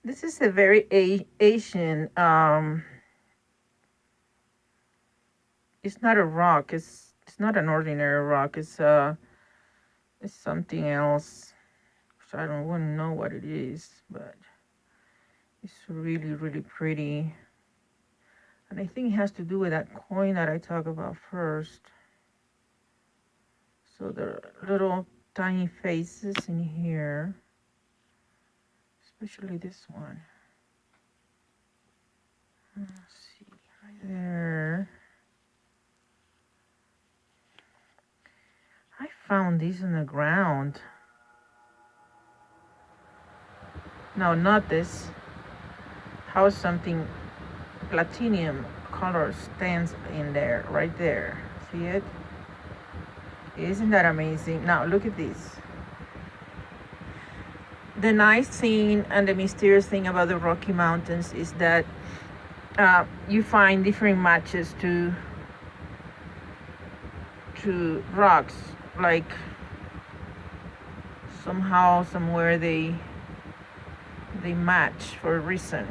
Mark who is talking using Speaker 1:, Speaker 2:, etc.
Speaker 1: This is a very Asian. It's not a rock. It's not an ordinary rock. It's something else. So I don't want to know what it is, but it's really really pretty. And I think it has to do with that coin that I talked about first. So there are little tiny faces in here, especially this one. Let's see, right there. I found these on the ground. No, not this. How something platinum color stands in there, right there. See it? Isn't that amazing? Now look at this. The nice thing and the mysterious thing about the Rocky Mountains is that you find different matches to rocks. Like somehow, somewhere they match for a reason.